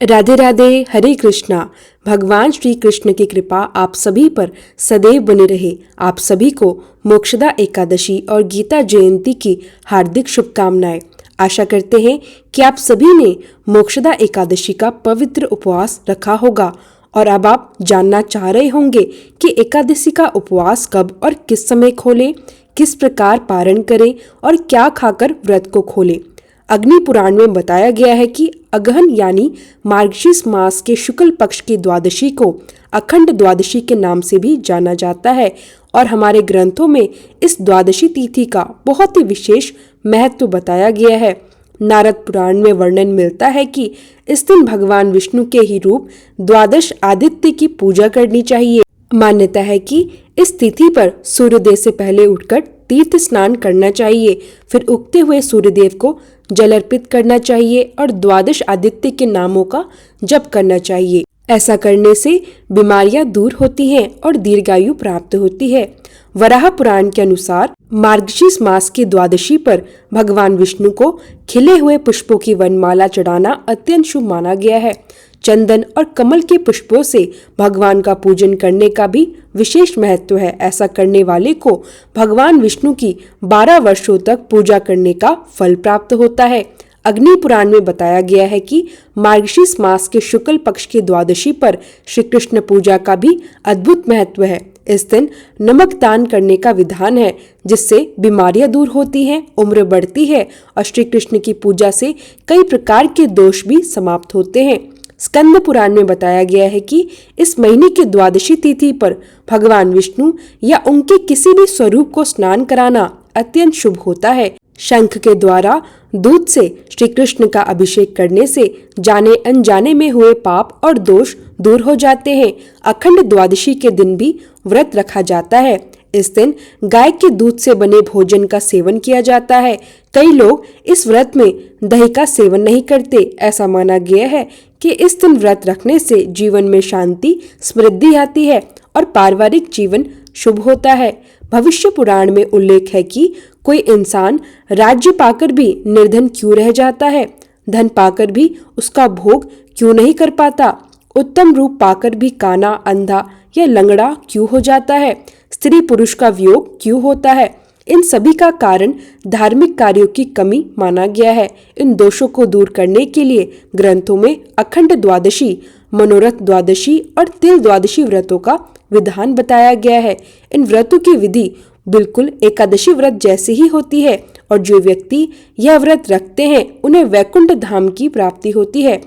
राधे राधे, हरे कृष्णा। भगवान श्री कृष्ण की कृपा आप सभी पर सदैव बनी रहे। आप सभी को मोक्षदा एकादशी और गीता जयंती की हार्दिक शुभकामनाएं। आशा करते हैं कि आप सभी ने मोक्षदा एकादशी का पवित्र उपवास रखा होगा और अब आप जानना चाह रहे होंगे कि एकादशी का उपवास कब और किस समय खोलें, किस प्रकार पारण करें और क्या खाकर व्रत को खोलें। अग्नि पुराण में बताया गया है कि अगहन यानी मार्गशीर्ष मास के शुक्ल पक्ष की द्वादशी को अखंड द्वादशी के नाम से भी जाना जाता है और हमारे ग्रंथों में इस द्वादशी तिथि का बहुत ही विशेष महत्व बताया गया है। नारद पुराण में वर्णन मिलता है कि इस दिन भगवान विष्णु के ही रूप द्वादश आदित्य की पूजा करनी चाहिए। मान्यता है कि इस तिथि पर सूर्योदय से पहले उठकर तीर्थ स्नान करना चाहिए, फिर उगते हुए सूर्यदेव को जल अर्पित करना चाहिए और द्वादश आदित्य के नामों का जप करना चाहिए। ऐसा करने से बीमारियां दूर होती हैं और दीर्घायु प्राप्त होती है। वराह पुराण के अनुसार मार्गशीर्ष मास की द्वादशी पर भगवान विष्णु को खिले हुए पुष्पों की वनमाला चढ़ाना अत्यंत शुभ माना गया है। चंदन और कमल के पुष्पों से भगवान का पूजन करने का भी विशेष महत्व है। ऐसा करने वाले को भगवान विष्णु की 12 वर्षों तक पूजा करने का फल प्राप्त होता है। अग्नि पुराण में बताया गया है कि मार्गशीर्ष मास के शुक्ल पक्ष की द्वादशी पर श्री कृष्ण पूजा का भी अद्भुत महत्व है। इस दिन नमक दान करने का विधान है, जिससे बीमारियां दूर होती हैं, उम्र बढ़ती है और श्री कृष्ण की पूजा से कई प्रकार के दोष भी समाप्त होते हैं। स्कंद पुराण में बताया गया है कि इस महीने की द्वादशी तिथि पर भगवान विष्णु या उनके किसी भी स्वरूप को स्नान कराना अत्यंत शुभ होता है। शंख के द्वारा दूध से श्री कृष्ण का अभिषेक करने से जाने अनजाने में हुए पाप और दोष दूर हो जाते हैं। अखंड द्वादशी के दिन भी व्रत रखा जाता है। इस दिन गाय के दूध से बने भोजन का सेवन किया जाता है। कई लोग इस व्रत में दही का सेवन नहीं करते। ऐसा माना गया है कि इस दिन व्रत रखने से जीवन में शांति समृद्धि आती है और पारिवारिक जीवन शुभ होता है। भविष्य पुराण में उल्लेख है कि कोई इंसान राज्य पाकर भी निर्धन क्यों रह जाता है, धन पाकर भी उसका भोग क्यों नहीं कर पाता, उत्तम रूप पाकर भी काना, अंधा या लंगड़ा क्यों हो जाता है, स्त्री पुरुष का वियोग क्यों होता है। इन सभी का कारण धार्मिक कार्यों की कमी माना गया है। इन दोषों को दूर करने के लिए ग्रंथों में अखंड द्वादशी, मनोरथ द्वादशी और तिल द्वादशी व्रतों का विधान बताया गया है। इन व्रतों की विधि बिल्कुल एकादशी व्रत जैसी ही होती है और जो व्यक्ति यह व्रत रखते हैं उन्हें वैकुंठ धाम की प्राप्ति होती है।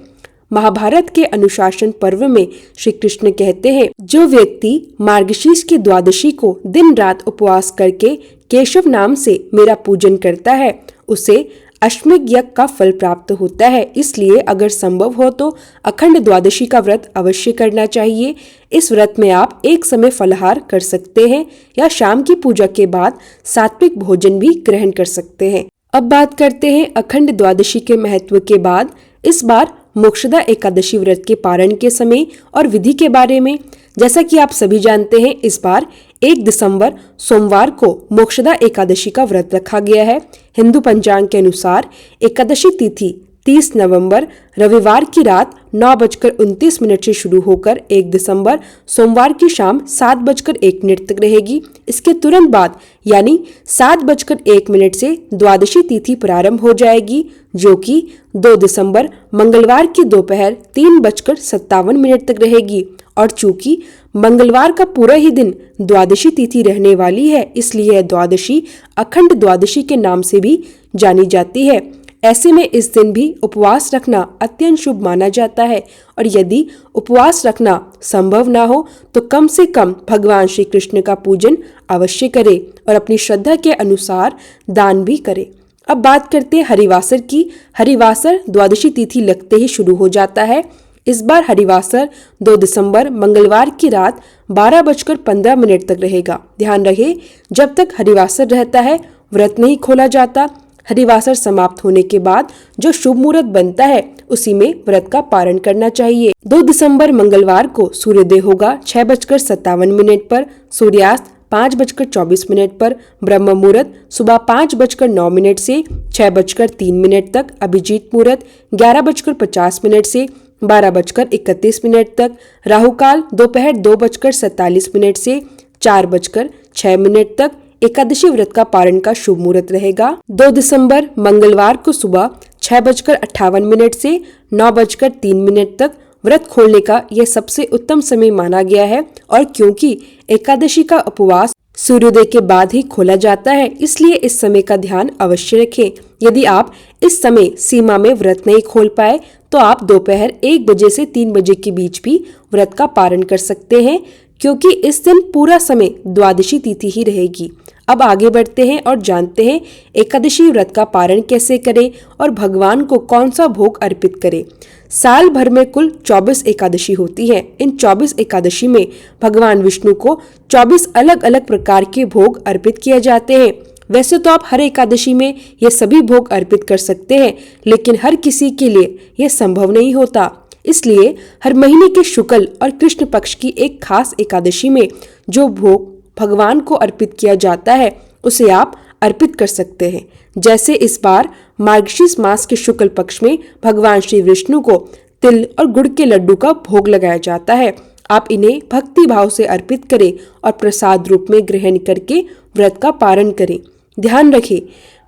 महाभारत के अनुशासन पर्व में श्री कृष्ण कहते हैं, जो व्यक्ति मार्गशीर्ष की द्वादशी को दिन रात उपवास करके केशव नाम से मेरा पूजन करता है, उसे अश्वमेध यज्ञ का फल प्राप्त होता है। इसलिए अगर संभव हो तो अखंड द्वादशी का व्रत अवश्य करना चाहिए। इस व्रत में आप एक समय फलाहार कर सकते हैं या शाम की पूजा के बाद सात्विक भोजन भी ग्रहण कर सकते हैं। अब बात करते हैं अखंड द्वादशी के महत्व के बाद इस बार मोक्षदा एकादशी व्रत के पारण के समय और विधि के बारे में। जैसा कि आप सभी जानते हैं, इस बार 1 दिसंबर सोमवार को मोक्षदा एकादशी का व्रत रखा गया है। हिंदू पंचांग के अनुसार एकादशी तिथि 30 नवंबर रविवार की रात 9:29 से शुरू होकर 1 दिसंबर सोमवार की शाम 7:01 तक रहेगी। इसके तुरंत बाद यानी 7:01 से द्वादशी तिथि प्रारंभ हो जाएगी, जो कि 2 दिसंबर मंगलवार की दोपहर 3:57 तक रहेगी। और चूंकि मंगलवार का पूरा ही दिन द्वादशी तिथि रहने वाली है, इसलिए यह द्वादशी अखंड द्वादशी के नाम से भी जानी जाती है। ऐसे में इस दिन भी उपवास रखना अत्यंत शुभ माना जाता है और यदि उपवास रखना संभव ना हो तो कम से कम भगवान श्री कृष्ण का पूजन अवश्य करें और अपनी श्रद्धा के अनुसार दान भी करें। अब बात करते हैं हरिवासर की। हरिवासर द्वादशी तिथि लगते ही शुरू हो जाता है। इस बार हरिवासर 2 दिसंबर मंगलवार की रात 12:15 तक रहेगा। ध्यान रहे, जब तक हरिवासर रहता है व्रत नहीं खोला जाता। हरिवासर समाप्त होने के बाद जो शुभ मुहूर्त बनता है उसी में व्रत का पारण करना चाहिए। 2 दिसंबर मंगलवार को सूर्योदय होगा 6:57 पर, सूर्यास्त 5:24 पर, ब्रह्म मुहूर्त सुबह 5:09 से 6:03 तक, अभिजीत मुहूर्त 11:50 से 12:31 तक, राहु काल दोपहर 2:47 से 4:06 तक। एकादशी व्रत का पारण का शुभ मुहूर्त रहेगा 2 दिसंबर मंगलवार को सुबह 6:58 से 9:03 तक। व्रत खोलने का यह सबसे उत्तम समय माना गया है और क्योंकि एकादशी का उपवास सूर्योदय के बाद ही खोला जाता है, इसलिए इस समय का ध्यान अवश्य रखें। यदि आप इस समय सीमा में व्रत नहीं खोल पाए तो आप दोपहर 1 बजे से 3 बजे के बीच भी व्रत का पारण कर सकते हैं, क्योंकि इस दिन पूरा समय द्वादशी तिथि ही रहेगी। अब आगे बढ़ते हैं और जानते हैं एकादशी व्रत का पारण कैसे करें और भगवान को कौन सा भोग अर्पित करें। साल भर में कुल 24 एकादशी होती है। इन 24 एकादशी में भगवान विष्णु को 24 अलग अलग प्रकार के भोग अर्पित किए जाते हैं। वैसे तो आप हर एकादशी में ये सभी भोग अर्पित कर सकते हैं, लेकिन हर किसी के लिए यह संभव नहीं होता। इसलिए हर महीने के शुक्ल और कृष्ण पक्ष की एक खास एकादशी में जो भोग भगवान को अर्पित किया जाता है उसे आप अर्पित कर सकते हैं। जैसे इस बार मार्गशीर्ष मास के शुक्ल पक्ष में भगवान श्री विष्णु को तिल और गुड़ के लड्डू का भोग लगाया जाता है। आप इन्हें भक्ति भाव से अर्पित करें और प्रसाद रूप में ग्रहण करके व्रत का पारण करें। ध्यान रखें,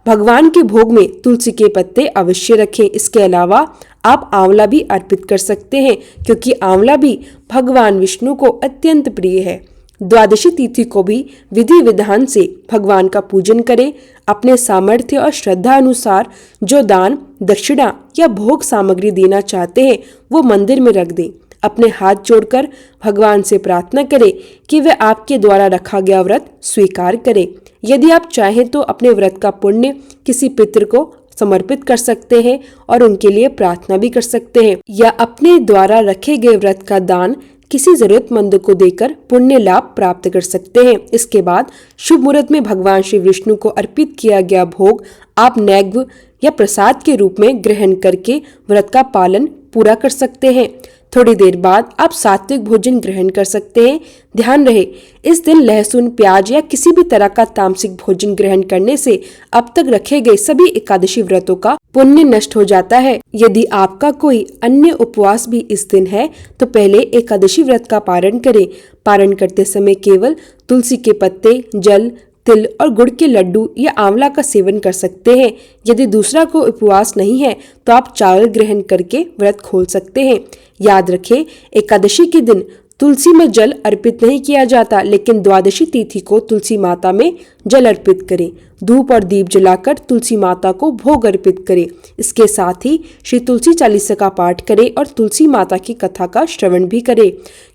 भगवान के भोग में तुलसी के पत्ते अवश्य रखें। इसके अलावा आप आंवला भी अर्पित कर सकते हैं, क्योंकि आंवला भी भगवान विष्णु को अत्यंत प्रिय है। द्वादशी तिथि को भी विधि विधान से भगवान का पूजन करें। अपने सामर्थ्य और श्रद्धा अनुसार जो दान, दक्षिणा या भोग सामग्री देना चाहते हैं वो मंदिर में रख दें। अपने हाथ जोड़कर भगवान से प्रार्थना करें कि वे आपके द्वारा रखा गया व्रत स्वीकार करें। यदि आप चाहें तो अपने व्रत का पुण्य किसी पितृ को समर्पित कर सकते हैं और उनके लिए प्रार्थना भी कर सकते हैं, या अपने द्वारा रखे गए व्रत का दान किसी जरूरतमंद को देकर पुण्य लाभ प्राप्त कर सकते हैं। इसके बाद शुभ मुहूर्त में भगवान श्री विष्णु को अर्पित किया गया भोग आप नैवेद्य या प्रसाद के रूप में ग्रहण करके व्रत का पालन पूरा कर सकते हैं। थोड़ी देर बाद आप सात्विक भोजन ग्रहण कर सकते हैं। ध्यान रहे, इस दिन लहसुन, प्याज या किसी भी तरह का तामसिक भोजन ग्रहण करने से अब तक रखे गए सभी एकादशी व्रतों का पुण्य नष्ट हो जाता है। यदि आपका कोई अन्य उपवास भी इस दिन है तो पहले एकादशी व्रत का पारण करें। पारण करते समय केवल तुलसी के पत्ते, जल, तिल और गुड़ के लड्डू या आंवला का सेवन कर सकते हैं। यदि दूसरा कोई उपवास नहीं है तो आप चावल ग्रहण करके व्रत खोल सकते हैं। याद रखें, एकादशी के दिन तुलसी में जल अर्पित नहीं किया जाता, लेकिन द्वादशी तिथि को तुलसी माता में जल अर्पित करें। धूप और दीप जलाकर तुलसी माता को भोग अर्पित करें। इसके साथ ही श्री तुलसी चालीसा का पाठ करें और तुलसी माता की कथा का श्रवण भी करें,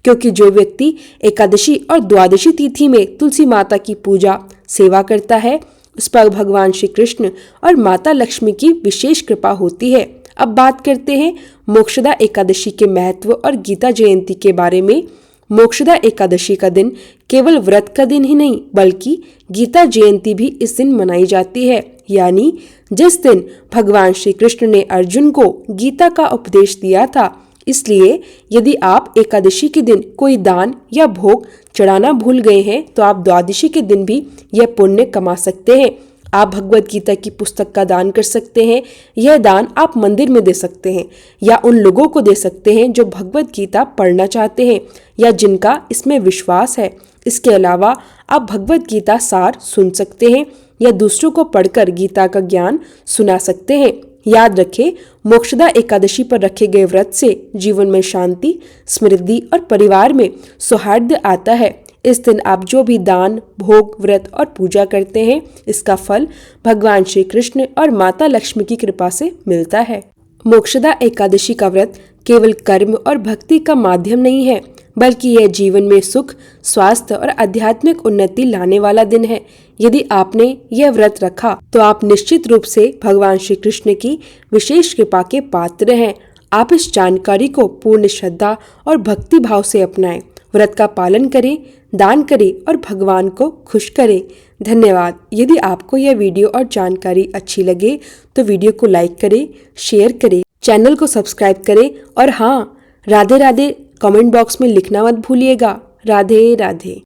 क्योंकि जो व्यक्ति एकादशी और द्वादशी तिथि में तुलसी माता की पूजा सेवा करता है उस पर भगवान श्री कृष्ण और माता लक्ष्मी की विशेष कृपा होती है। अब बात करते हैं मोक्षदा एकादशी के महत्व और गीता जयंती के बारे में। मोक्षदा एकादशी का दिन केवल व्रत का दिन ही नहीं बल्कि गीता जयंती भी इस दिन मनाई जाती है, यानी जिस दिन भगवान श्री कृष्ण ने अर्जुन को गीता का उपदेश दिया था। इसलिए यदि आप एकादशी के दिन कोई दान या भोग चढ़ाना भूल गए हैं तो आप द्वादशी के दिन भी यह पुण्य कमा सकते हैं। आप भगवत गीता की पुस्तक का दान कर सकते हैं। यह दान आप मंदिर में दे सकते हैं या उन लोगों को दे सकते हैं जो भगवत गीता पढ़ना चाहते हैं या जिनका इसमें विश्वास है। इसके अलावा आप भगवत गीता सार सुन सकते हैं या दूसरों को पढ़कर गीता का ज्ञान सुना सकते हैं। याद रखें, मोक्षदा एकादशी पर रखे गए व्रत से जीवन में शांति, समृद्धि और परिवार में सौहार्द आता है। इस दिन आप जो भी दान, भोग, व्रत और पूजा करते हैं इसका फल भगवान श्री कृष्ण और माता लक्ष्मी की कृपा से मिलता है। मोक्षदा एकादशी का व्रत केवल कर्म और भक्ति का माध्यम नहीं है, बल्कि यह जीवन में सुख, स्वास्थ्य और आध्यात्मिक उन्नति लाने वाला दिन है। यदि आपने यह व्रत रखा तो आप निश्चित रूप से भगवान श्री कृष्ण की विशेष कृपा के पात्र हैं। आप इस जानकारी को पूर्ण श्रद्धा और भक्ति भाव से अपनाएं, व्रत का पालन करें, दान करें और भगवान को खुश करें। धन्यवाद। यदि आपको यह वीडियो और जानकारी अच्छी लगे तो वीडियो को लाइक करें, शेयर करें, चैनल को सब्सक्राइब करें और हाँ, राधे राधे कमेंट बॉक्स में लिखना मत भूलिएगा। राधे राधे।